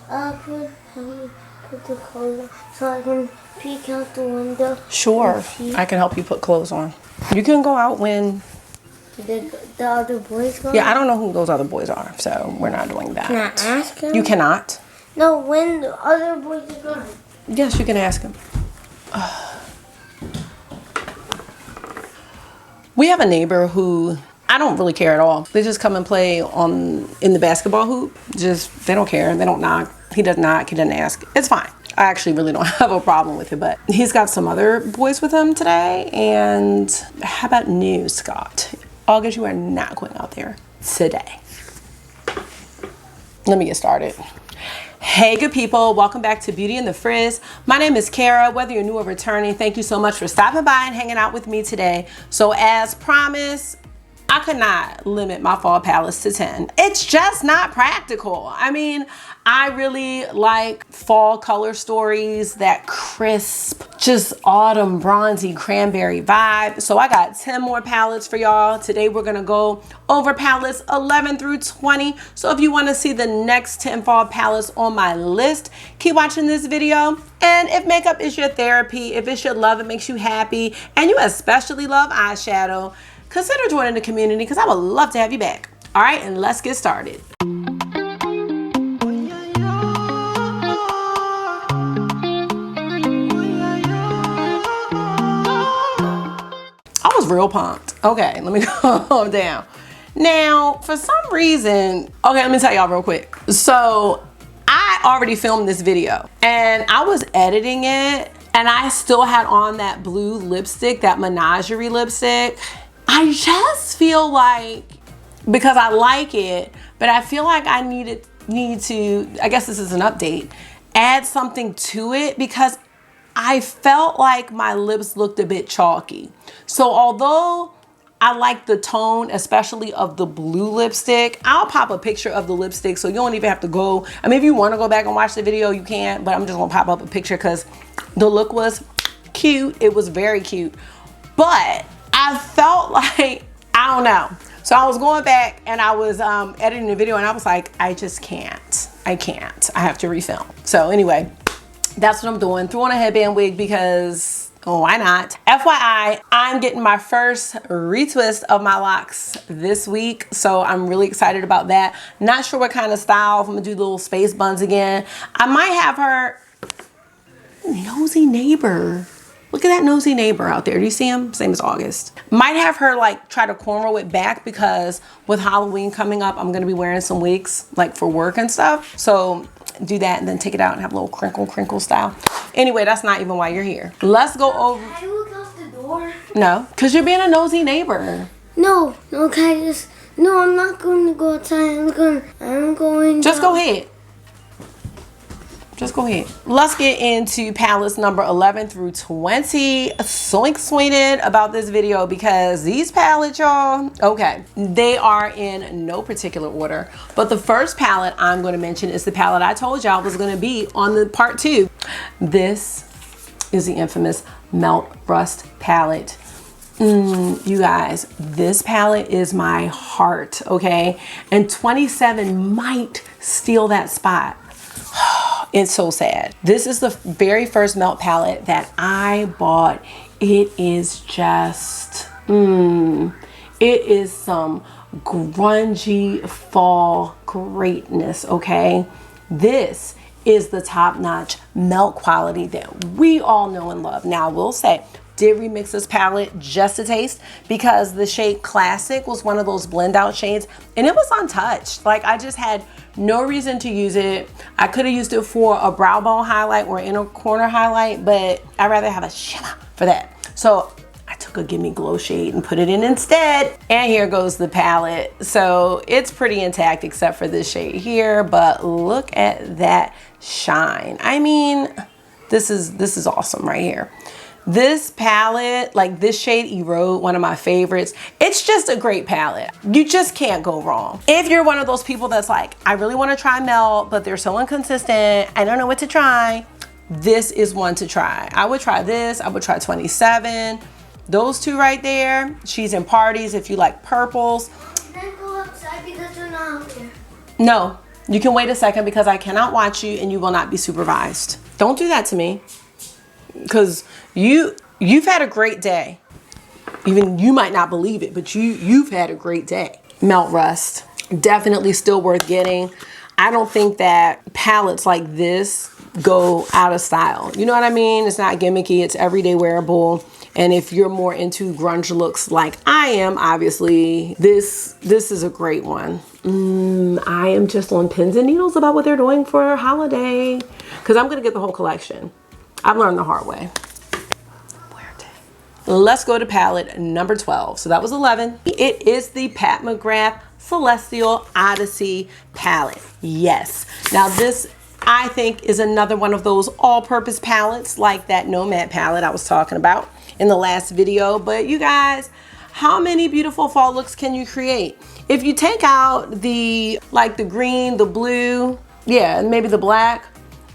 Put the clothes on so I can peek out the window. Sure, I can help you put clothes on. You can go out when the other boys go. Yeah, I don't know who those other boys are, so we're not doing that. Can I ask him? You cannot. No, when the other boys are gone. Yes, you can ask him. We have a neighbor who I don't really care at all. They just come and play in the basketball hoop. They don't care. They don't knock. He doesn't knock. He doesn't ask. It's fine. I actually really don't have a problem with it, but he's got some other boys with him today. And how about news, Scott? August, you are not going out there today. Let me get started. Hey, good people. Welcome back to Beauty and the Frizz. My name is Kara. Whether you're new or returning, thank you so much for stopping by and hanging out with me today. So as promised, I could not limit my fall palettes to 10. It's just not practical. I mean, I really like fall color stories, that crisp, just autumn bronzy cranberry vibe. So I got 10 more palettes for y'all. Today we're gonna go over palettes 11 through 20. So if you wanna see the next 10 fall palettes on my list, keep watching this video. And if makeup is your therapy, if it's your love, it makes you happy, and you especially love eyeshadow, consider joining the community because I would love to have you back. All right, and let's get started. I was real pumped. Okay, let me calm down. Now, for some reason, okay, let me tell y'all real quick. So I already filmed this video and I was editing it and I still had on that blue lipstick, that menagerie lipstick. I just feel like, because I like it, but I feel like I need to, I guess this is an update, add something to it because I felt like my lips looked a bit chalky. So although I like the tone, especially of the blue lipstick, I'll pop a picture of the lipstick so you don't even have to go. I mean, if you want to go back and watch the video, you can, but I'm just gonna pop up a picture because the look was cute. It was very cute, but I felt like, I don't know. So I was going back and I was editing the video and I was like, I just can't. I can't. I have to refilm. So anyway, that's what I'm doing. Threw on a headband wig because, oh, why not? FYI, I'm getting my first retwist of my locks this week. So I'm really excited about that. Not sure what kind of style. If I'm gonna do little space buns again. I might have her, nosy neighbor. Look at that nosy neighbor out there. Do you see him? Same as August. Might have her like try to cornrow it back because with Halloween coming up, I'm gonna be wearing some wigs like for work and stuff. So do that and then take it out and have a little crinkle style. Anyway, that's not even why you're here. Let's go over. Can I look out the door? No, because you're being a nosy neighbor. No, can I just, no, I'm not going to go outside. I'm going. Just go ahead. Just go ahead. Let's get into palettes number 11 through 20. So excited about this video because these palettes, y'all, okay, they are in no particular order. But the first palette I'm going to mention is the palette I told y'all was going to be on the part 2. This is the infamous Melt Rust palette. You guys, this palette is my heart, okay? And 27 might steal that spot. It's so sad. This is the very first melt palette that I bought. It is just, it is some grungy fall greatness, okay? This is the top-notch melt quality that we all know and love. Now, I will say, did remix this palette just a taste because the shade Classic was one of those blend out shades and it was untouched. Like I just had no reason to use it. I could have used it for a brow bone highlight or inner corner highlight, but I'd rather have a shimmer for that. So I took a Gimme Glow shade and put it in instead. And here goes the palette. So it's pretty intact except for this shade here, but look at that shine. I mean, this is awesome right here. This palette, like this shade Erode, one of my favorites. It's just a great palette. You just can't go wrong. If you're one of those people that's like, I really want to try melt, but they're so inconsistent, I don't know what to try, this is one to try. I would try this, I would try 27. Those two right there, she's in parties if you like purples. Can I go outside because they're not out there? No, You can wait a second because I cannot watch you and you will not be supervised. Don't do that to me, because you've had a great day. Even you might not believe it, but you've had a great day. Melt Rust, definitely still worth getting. I don't think that palettes like this go out of style. You know what I mean? It's not gimmicky, it's everyday wearable. And if you're more into grunge looks like I am, obviously, this is a great one. I am just on pins and needles about what they're doing for holiday, because I'm gonna get the whole collection. I've learned the hard way. Let's go to palette number 12. So that was 11. It is the Pat McGrath Celestial Odyssey palette. Yes. Now this, I think, is another one of those all-purpose palettes like that Nomad palette I was talking about in the last video. But you guys, how many beautiful fall looks can you create? If you take out the, like the green, the blue, yeah, and maybe the black,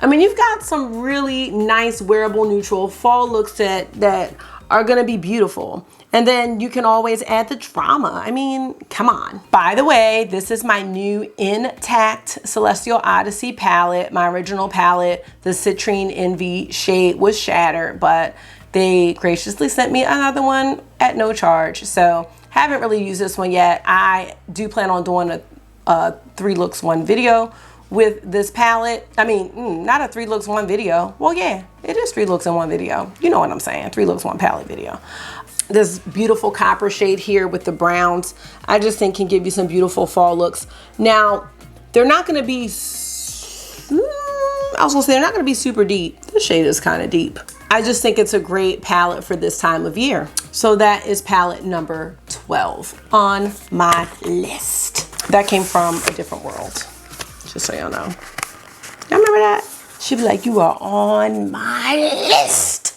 I mean, you've got some really nice wearable neutral fall looks that are gonna be beautiful. And then you can always add the drama. I mean, come on. By the way, this is my new intact Celestial Odyssey palette. My original palette, the Citrine Envy shade, was shattered, but they graciously sent me another one at no charge. So haven't really used this one yet. I do plan on doing a 3 looks 1 video with this palette. I mean, not a 3 looks 1 video. Well, yeah, it is 3 looks in 1 video. You know what I'm saying, 3 looks 1 palette video. This beautiful copper shade here with the browns, I just think can give you some beautiful fall looks. Now, they're not gonna be, I was gonna say they're not gonna be super deep. This shade is kind of deep. I just think it's a great palette for this time of year. So that is palette number 12 on my list. That came from a different world, just so y'all know. Y'all remember that? She'd be like, you are on my list.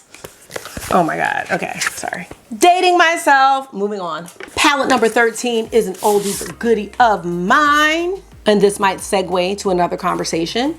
Oh my God, okay, sorry. Dating myself, moving on. Palette number 13 is an oldie but goodie of mine. And this might segue to another conversation.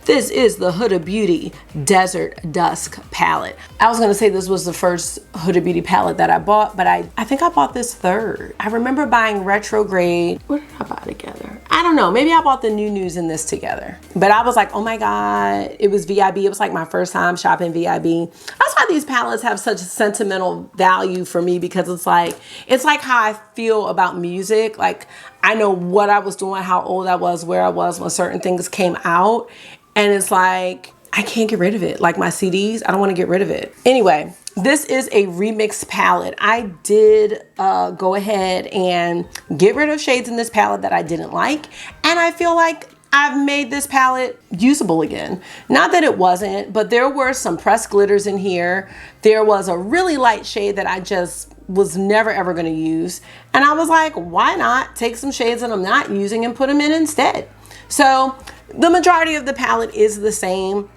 This is the Huda Beauty Desert Dusk palette. I was gonna say this was the first Huda Beauty palette that I bought, but I think I bought this third. I remember buying Retrograde. What did I buy together? I don't know, maybe I bought the New News and this together. But I was like, oh my God, it was VIB. It was like my first time shopping VIB. That's why these palettes have such sentimental value for me, because it's like how I feel about music. Like, I know what I was doing, how old I was, where I was when certain things came out. And it's like, I can't get rid of it. Like my CDs, I don't want to get rid of it. Anyway, this is a remix palette. I did go ahead and get rid of shades in this palette that I didn't like. And I feel like I've made this palette usable again. Not that it wasn't, but there were some pressed glitters in here. There was a really light shade that I just was never ever gonna use. And I was like, why not take some shades that I'm not using and put them in instead? So the majority of the palette is the same.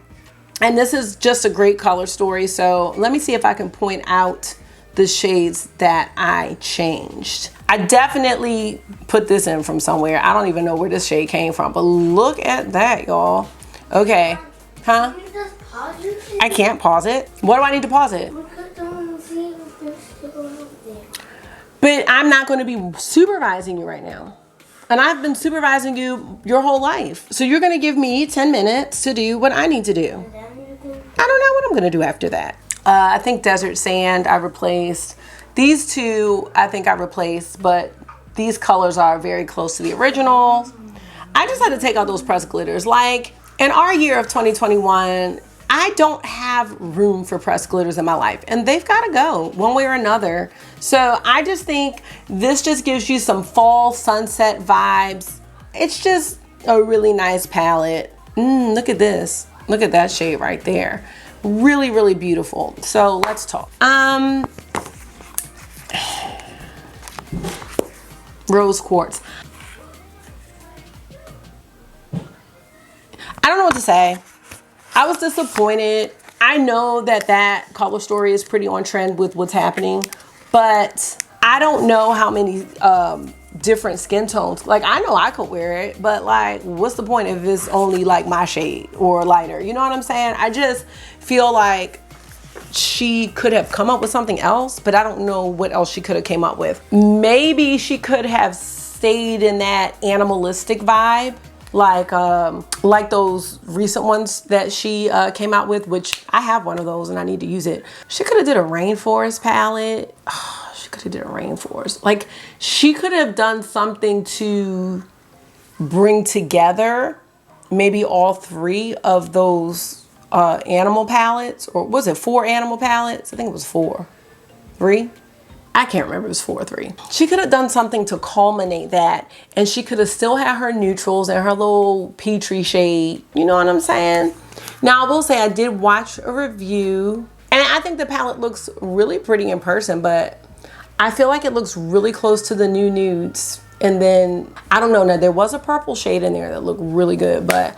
And this is just a great color story. So let me see if I can point out the shades that I changed. I definitely put this in from somewhere. I don't even know where this shade came from, but look at that, y'all. Okay, huh? Can you just pause it? I can't pause it. What do I need to pause it? But I'm not going to be supervising you right now. And I've been supervising you your whole life. So you're going to give me 10 minutes to do what I need to do. I don't know what I'm going to do after that. I think Desert Sand I replaced. These two I think I replaced, but these colors are very close to the original. I just had to take out those pressed glitters. Like, in our year of 2021, I don't have room for pressed glitters in my life, and they've got to go one way or another. So I just think this just gives you some fall sunset vibes. It's just a really nice palette. Look at this. Look at that shade right there. Really, really beautiful. So let's talk. Rose Quartz. I don't know what to say. I was disappointed. I know that that color story is pretty on trend with what's happening, but I don't know how many different skin tones. Like, I know I could wear it, but like, what's the point if it's only like my shade or lighter? You know what I'm saying? I just feel like she could have come up with something else, but I don't know what else she could have came up with. Maybe she could have stayed in that animalistic vibe, like those recent ones that she came out with, which I have one of those and I need to use it. She could have did a rainforest palette. Oh, she could have did a rainforest. Like, she could have done something to bring together maybe all 3 of those animal palettes, or was it 4 animal palettes? I think it was 4. 3? I can't remember, it was 4 or 3. She could have done something to culminate that, and she could have still had her neutrals and her little Petri shade, you know what I'm saying? Now I will say I did watch a review, and I think the palette looks really pretty in person, but I feel like it looks really close to the new nudes. And then, I don't know, now there was a purple shade in there that looked really good, but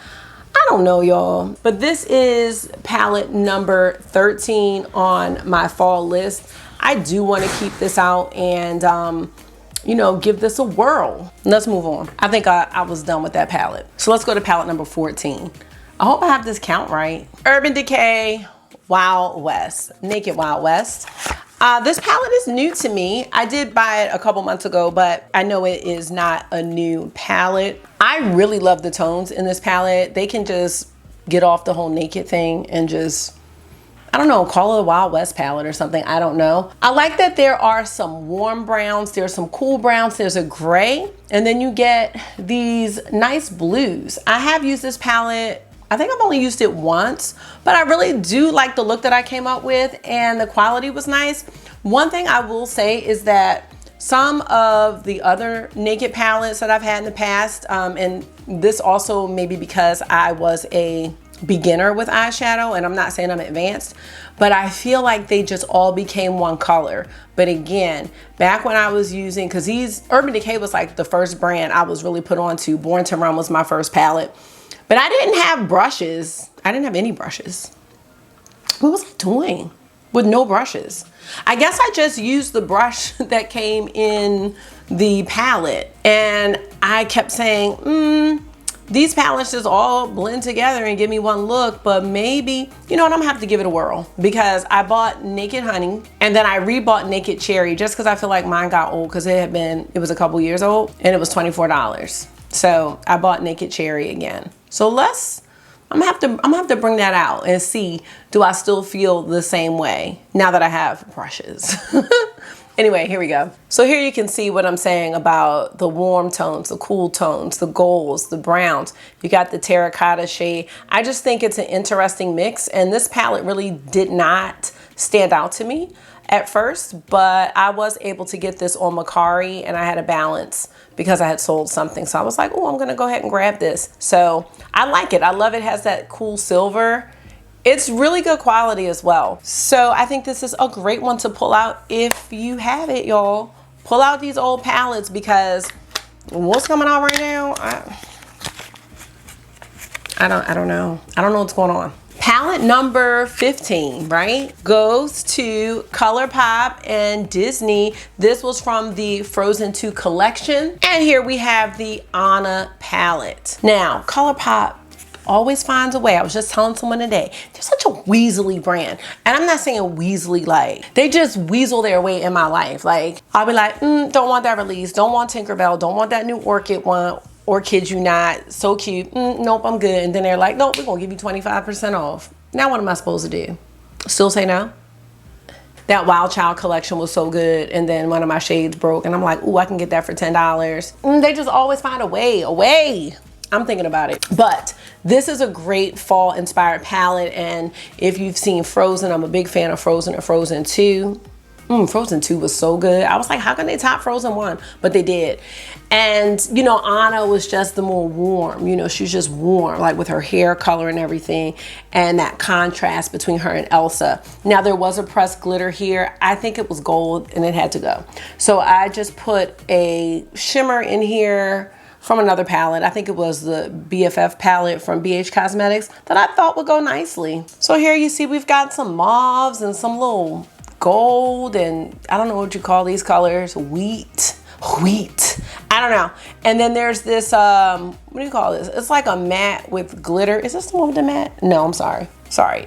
I don't know, y'all. But this is palette number 13 on my fall list. I do want to keep this out and, you know, give this a whirl. Let's move on. I think I was done with that palette. So let's go to palette number 14. I hope I have this count right. Urban Decay Wild West, Naked Wild West. This palette is new to me. I did buy it a couple months ago, but I know it is not a new palette. I really love the tones in this palette. They can just get off the whole naked thing and just, I don't know, call it a Wild West palette or something. I don't know. I like that there are some warm browns. There's some cool browns. There's a gray. And then you get these nice blues. I have used this palette. I think I've only used it once, but I really do like the look that I came up with, and the quality was nice. One thing I will say is that some of the other naked palettes that I've had in the past, and this also maybe because I was a beginner with eyeshadow, and I'm not saying I'm advanced, but I feel like they just all became one color. But again, back when I was using, because Urban Decay was like the first brand I was really put on to. Born to Run was my first palette. But I didn't have brushes. I didn't have any brushes. What was I doing with no brushes? I guess I just used the brush that came in the palette. And I kept saying, these palettes just all blend together and give me one look, but maybe, you know what, I'm gonna have to give it a whirl, because I bought Naked Honey and then I rebought Naked Cherry just because I feel like mine got old, because it was a couple years old and it was $24. So I bought Naked Cherry again. So I'm gonna have to bring that out and see, do I still feel the same way now that I have brushes? Anyway, here we go. So here you can see what I'm saying about the warm tones, the cool tones, the golds, the browns. You got the terracotta shade. I just think it's an interesting mix, and this palette really did not stand out to me at first, but I was able to get this on Macari, and I had a balance because I had sold something. So I was like, oh, I'm gonna go ahead and grab this. So I like it. I love it. Has that cool silver. It's really good quality as well. So I think this is a great one to pull out if you have it, y'all. Pull out these old palettes, because what's coming out right now, I don't know. I don't know what's going on. Palette number 15, right, goes to Colourpop and Disney. This was from the Frozen 2 collection. And here we have the Anna palette. Now, Colourpop always finds a way. I was just telling someone today, they're such a weaselly brand. And I'm not saying weaselly like, they just weasel their way in my life. Like, I'll be like, don't want that release, don't want Tinkerbell, don't want that new Orchid one, or kid you not, so cute, nope, I'm good. And then they're like, nope, we're gonna give you 25% off. Now what am I supposed to do? Still say no? That Wild Child collection was so good, and then one of my shades broke, and I'm like, ooh, I can get that for $10. They just always find a way. I'm thinking about it. But this is a great fall inspired palette, and if you've seen Frozen, I'm a big fan of Frozen and Frozen 2. Frozen 2 was so good. I was like, how can they top Frozen 1? But they did. And, you know, Anna was just the more warm. You know, she was just warm, like with her hair color and everything, and that contrast between her and Elsa. Now, there was a pressed glitter here. I think it was gold, and it had to go. So I just put a shimmer in here from another palette. I think it was the BFF palette from BH Cosmetics that I thought would go nicely. So here you see we've got some mauves and some little gold, and I don't know what you call these colors, wheat, I don't know. And then there's this, what do you call this? It's like a matte with glitter. Is this the one with the matte? No, I'm sorry,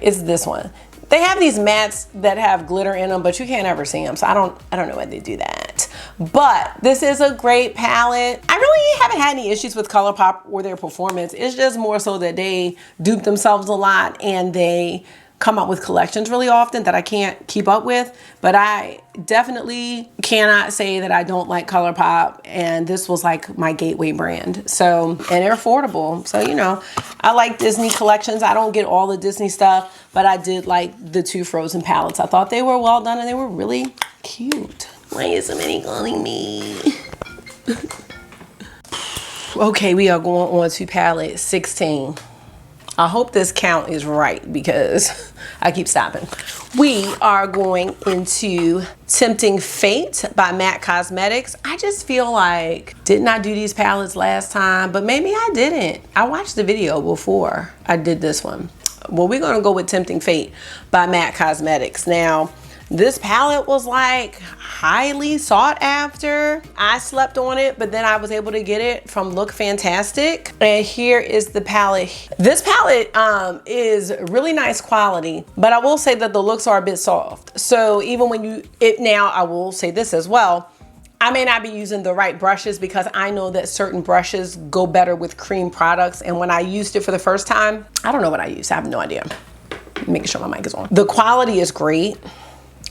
it's this one. They have these mattes that have glitter in them, but you can't ever see them, so I don't know why they do that. But this is a great palette. I really haven't had any issues with Colourpop or their performance. It's just more so that they dupe themselves a lot and they come up with collections really often that I can't keep up with. But I definitely cannot say that I don't like Colourpop, and this was like my gateway brand. So, and they're affordable. So, you know, I like Disney collections. I don't get all the Disney stuff, but I did like the 2 Frozen palettes. I thought they were well done and they were really cute. Why is somebody calling me? Okay, we are going on to palette 16. I hope this count is right because I keep stopping. We are going into Tempting Fate by MAC Cosmetics. I just feel like, didn't I do these palettes last time? But maybe I didn't. I watched the video before I did this one. Well, we're gonna go with Tempting Fate by MAC Cosmetics. Now, this palette was like highly sought after. I slept on it, but then I was able to get it from Look Fantastic. And here is the palette. This palette is really nice quality, but I will say that the looks are a bit soft. So even when now I will say this as well, I may not be using the right brushes because I know that certain brushes go better with cream products. And when I used it for the first time, I don't know what I used. I have no idea. Making sure my mic is on. The quality is great.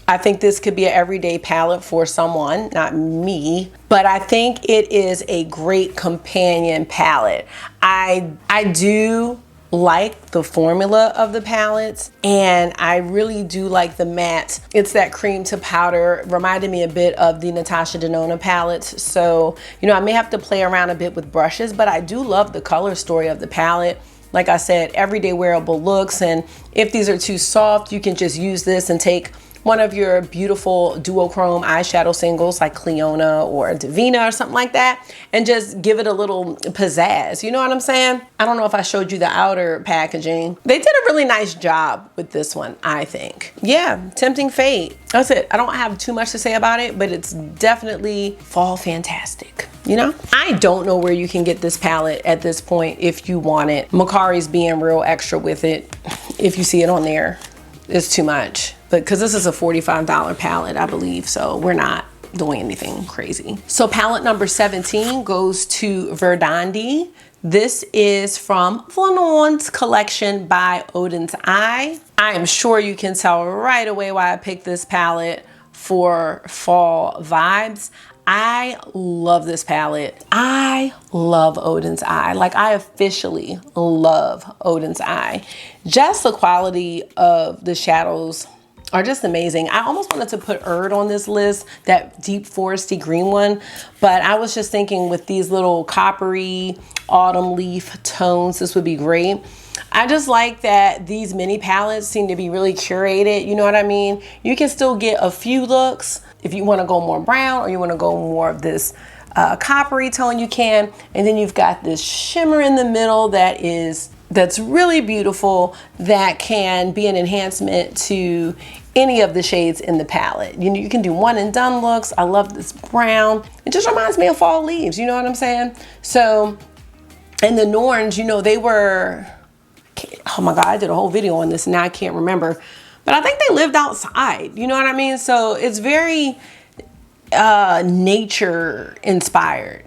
I think this could be an everyday palette for someone, not me, but I think it is a great companion palette. I do like the formula of the palettes, and I really do like the matte. It's that cream to powder, reminded me a bit of the Natasha Denona palettes. So, you know, I may have to play around a bit with brushes, but I do love the color story of the palette. Like I said, everyday wearable looks, and if these are too soft, you can just use this and take one of your beautiful duochrome eyeshadow singles like Cleona or Divina or something like that and just give it a little pizzazz. You know what I'm saying? I don't know if I showed you the outer packaging. They did a really nice job with this one, I think. Yeah, Tempting Fate. That's it. I don't have too much to say about it, but it's definitely fall fantastic. You know, I don't know where you can get this palette at this point if you want it. Macari's being real extra with it. If you see it on there, it's too much. But because this is a $45 palette, I believe, so we're not doing anything crazy. So palette number 17 goes to Verdandi. This is from Flanon's collection by Odins Eye. I am sure you can tell right away why I picked this palette for fall vibes. I love this palette. I love Odins Eye. Like, I officially love Odins Eye. Just the quality of the shadows are just amazing. I almost wanted to put Erd on this list, that deep foresty green one, but I was just thinking with these little coppery autumn leaf tones, this would be great. I just like that these mini palettes seem to be really curated, you know what I mean? You can still get a few looks. If you want to go more brown or you want to go more of this coppery tone, you can. And then you've got this shimmer in the middle that's really beautiful, that can be an enhancement to any of the shades in the palette. You know, you can do one and done looks. I love this brown. It just reminds me of fall leaves, you know what I'm saying? So, and the Norns, you know, they were, oh my God, I did a whole video on this and now I can't remember, but I think they lived outside, you know what I mean? So it's very nature inspired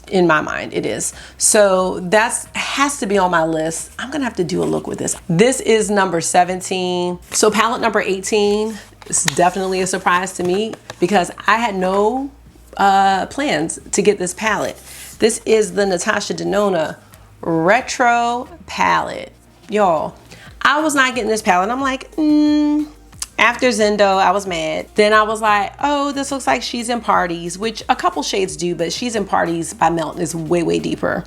in my mind. It is. So that's has to be on my list. I'm gonna have to do a look with this. This is number 17. So palette number 18 is definitely a surprise to me because I had no plans to get this palette. This is the Natasha Denona Retro palette. Y'all, I was not getting this palette. I'm like, after Zendo, I was mad. Then I was like, oh, this looks like She's in Parties, which a couple shades do, but She's in Parties by Melton is way, way deeper,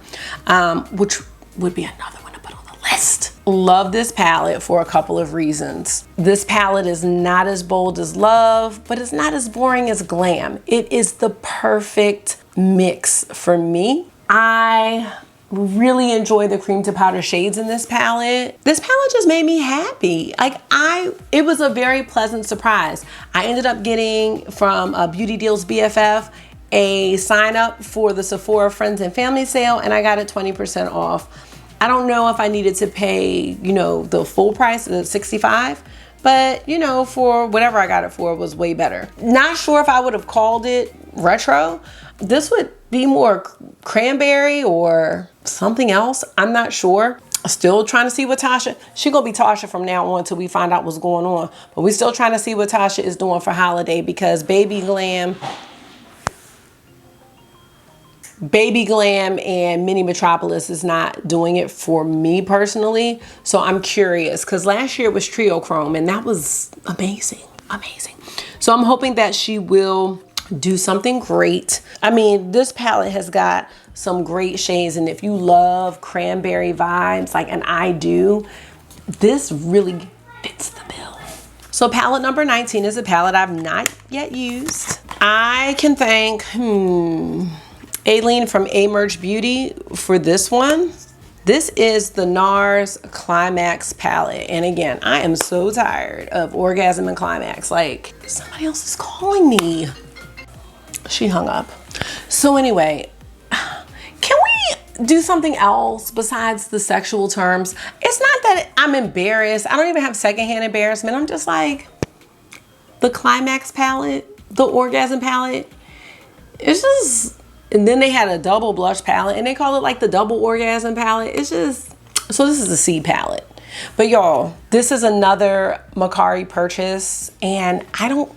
which would be another one to put on the list. Love this palette for a couple of reasons. This palette is not as bold as Love, but it's not as boring as Glam. It is the perfect mix for me. I really enjoy the cream to powder shades in this palette. This palette just made me happy. Like, it was a very pleasant surprise. I ended up getting from Beauty Deals BFF a sign up for the Sephora Friends and Family sale, and I got it 20% off. I don't know if I needed to pay, you know, the full price, the $65, but you know, for whatever I got it for, it was way better. Not sure if I would have called it retro. This would be more cranberry or something else. I'm not sure. Still trying to see what Tasha, she gonna be Tasha from now on till we find out what's going on. But we still trying to see what Tasha is doing for holiday, because Baby Glam and Mini Metropolis is not doing it for me personally. So I'm curious, because last year was Trio Chrome and that was amazing, amazing. So I'm hoping that she will do something great. I mean, this palette has got some great shades, and if you love cranberry vibes, like, and I do, this really fits the bill. So palette number 19 is a palette I've not yet used. I can thank Aileen from A-Merch Beauty for this one. This is the NARS Climax palette. And again, I am so tired of Orgasm and Climax. Like, somebody else is calling me. She hung up. So anyway, can we do something else besides the sexual terms? It's not that I'm embarrassed. I don't even have secondhand embarrassment. I'm just like, the Climax palette, the Orgasm palette, it's just, and then they had a double blush palette and they call it like the double Orgasm palette. It's just, so this is the C palette. But y'all, this is another Macari purchase, and I don't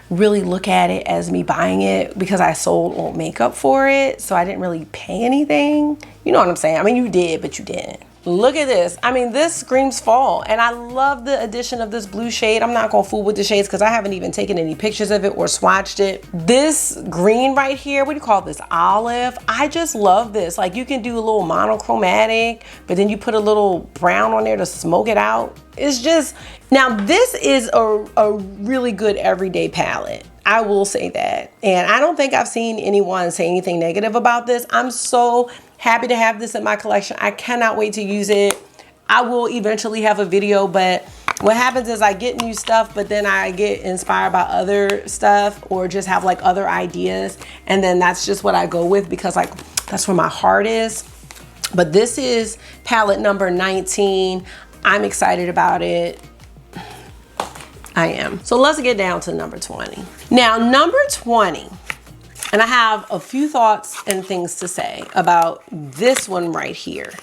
really look at it as me buying it because I sold old makeup for it, so I didn't really pay anything. You know what I'm saying? I mean, you did, but you didn't. Look at this. I mean, this screams fall, and I love the addition of this blue shade. I'm not gonna fool with the shades because I haven't even taken any pictures of it or swatched it. This green right here, what do you call this? Olive. I just love this. Like, you can do a little monochromatic, but then you put a little brown on there to smoke it out. It's just, now this is a really good everyday palette. I will say that. And I don't think I've seen anyone say anything negative about this. I'm so happy to have this in my collection. I cannot wait to use it. I will eventually have a video, but what happens is I get new stuff, but then I get inspired by other stuff or just have like other ideas. And then that's just what I go with because like that's where my heart is. But this is palette number 19. I'm excited about it. I am. So let's get down to number 20. Now, number 20, and I have a few thoughts and things to say about this one right here.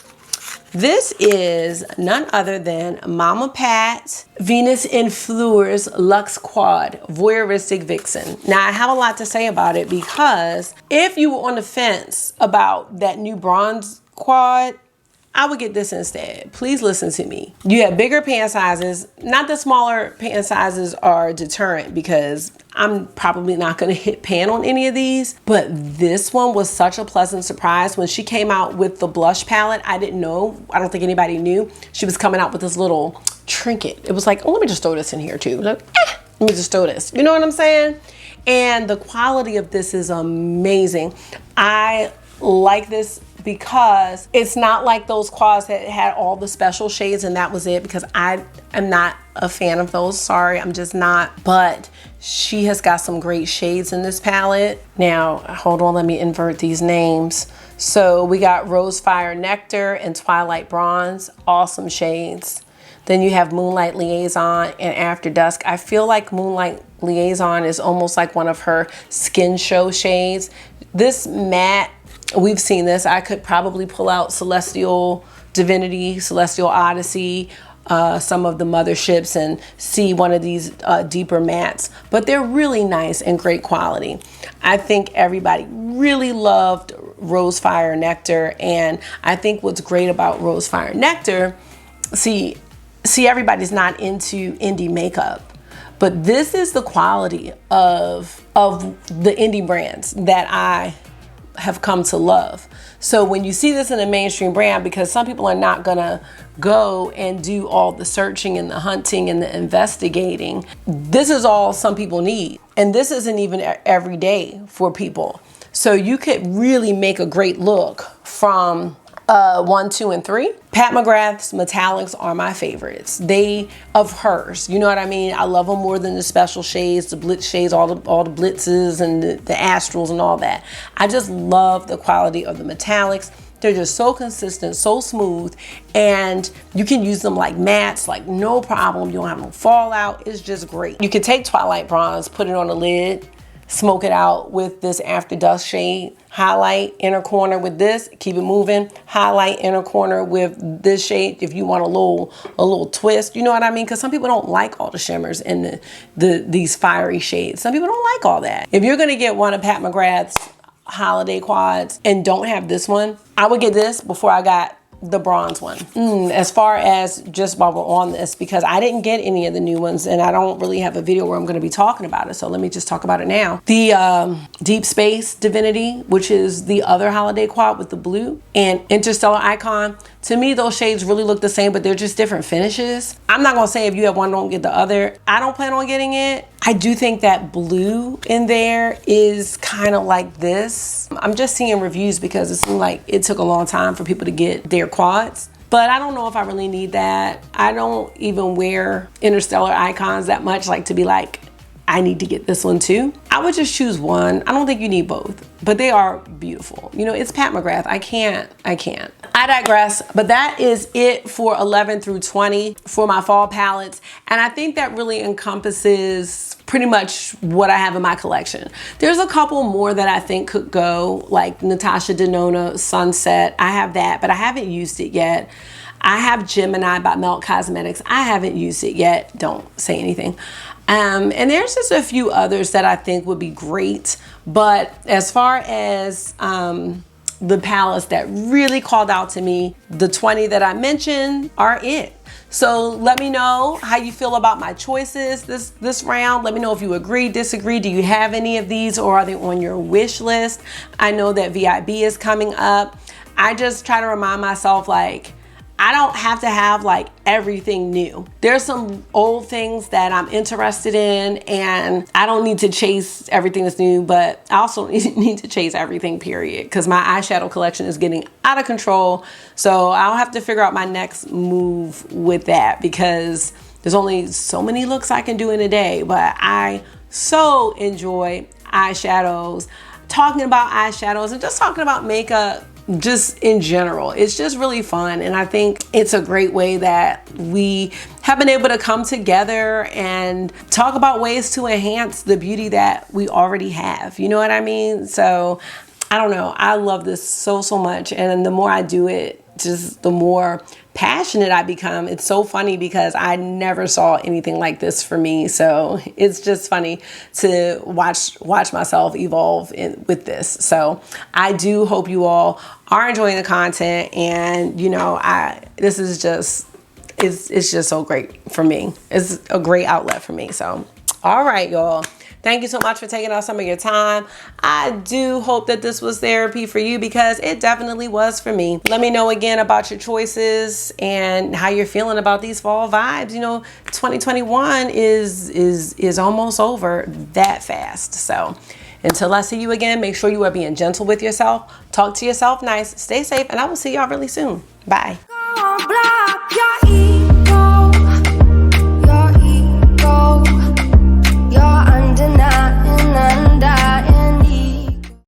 This is none other than Mama Pat Venus in Fleurs Luxe Quad Voyeuristic Vixen. Now, I have a lot to say about it because if you were on the fence about that new bronze quad, I would get this instead. Please listen to me. You have bigger pant sizes. Not that smaller pant sizes are deterrent because I'm probably not gonna hit pan on any of these, but this one was such a pleasant surprise. When she came out with the blush palette, I didn't know, I don't think anybody knew, she was coming out with this little trinket. It was like, oh, let me just throw this in here too. Like, let me just throw this. You know what I'm saying? And the quality of this is amazing. I like this because it's not like those quads that had all the special shades and that was it, because I am not a fan of those. Sorry, I'm just not. But she has got some great shades in this palette. Now, hold on, let me invert these names. So we got Rose Fire Nectar and Twilight Bronze, awesome shades. Then you have Moonlight Liaison and After Dusk. I feel like Moonlight Liaison is almost like one of her skin show shades. This matte, we've seen this. I could probably pull out Celestial Divinity, Celestial Odyssey, some of the motherships and see one of these deeper mattes, but they're really nice and great quality. I think everybody really loved Rose Fire Nectar, and I think what's great about Rose Fire Nectar, see everybody's not into indie makeup, but this is the quality of the indie brands that I have come to love. So when you see this in a mainstream brand, because some people are not gonna go and do all the searching and the hunting and the investigating, this is all some people need. And this isn't even every day for people. So you could really make a great look from 1, 2, and 3. Pat McGrath's metallics are my favorites. They, of hers, you know what I mean? I love them more than the special shades, the blitz shades, all the blitzes and the astrals and all that. I just love the quality of the metallics. They're just so consistent, so smooth, and you can use them like mattes, like no problem. You don't have no fallout. It's just great. You can take Twilight Bronze, put it on a lid, smoke it out with this After Dusk shade. Highlight inner corner with this, keep it moving. Highlight inner corner with this shade if you want a little twist. You know what I mean? Because some people don't like all the shimmers and these fiery shades. Some people don't like all that. If you're gonna get one of Pat McGrath's holiday quads and don't have this one, I would get this before I got the bronze one. As far as just while we're on this, because I didn't get any of the new ones and I don't really have a video where I'm going to be talking about it, so let me just talk about it now. The Deep Space Divinity, which is the other holiday quad with the blue, and Interstellar Icon, to me those shades really look the same, but they're just different finishes. I'm not gonna say if you have one don't get the other. I don't plan on getting it. I do think that blue in there is kind of like this. I'm just seeing reviews because it seemed like it took a long time for people to get their quads. But I don't know if I really need that. I don't even wear Interstellar Icons that much, like to be like, I need to get this one too. I would just choose one. I don't think you need both, but they are beautiful. You know, it's Pat McGrath. I can't. I digress, but that is it for 11 through 20 for my fall palettes. And I think that really encompasses pretty much what I have in my collection. There's a couple more that I think could go, like Natasha Denona Sunset. I have that, but I haven't used it yet. I have Gemini by Melt Cosmetics. I haven't used it yet. Don't say anything. And there's just a few others that I think would be great. But as far as the palettes that really called out to me, the 20 that I mentioned are it. So let me know how you feel about my choices this round. Let me know if you agree, disagree. Do you have any of these, or are they on your wish list? I know that VIB is coming up. I just try to remind myself, like, I don't have to have like everything new. There's some old things that I'm interested in, and I don't need to chase everything that's new, but I also need to chase everything, period, because my eyeshadow collection is getting out of control. So I'll have to figure out my next move with that, because there's only so many looks I can do in a day. But I so enjoy eyeshadows, talking about eyeshadows and just talking about makeup just in general. It's just really fun, and I think it's a great way that we have been able to come together and talk about ways to enhance the beauty that we already have. You know what I mean? So I don't know, I love this so much, and the more I do it, just the more passionate I become. It's so funny because I never saw anything like this for me, so it's just funny to watch myself evolve with this. So I do hope you all are enjoying the content, and you know, this is just it's just so great for me. It's a great outlet for me. So all right, y'all. Thank you so much for taking out some of your time. I do hope that this was therapy for you, because it definitely was for me. Let me know again about your choices and how you're feeling about these fall vibes. You know, 2021 is almost over that fast. So until I see you again, make sure you are being gentle with yourself. Talk to yourself nice. Stay safe, and I will see y'all really soon. Bye.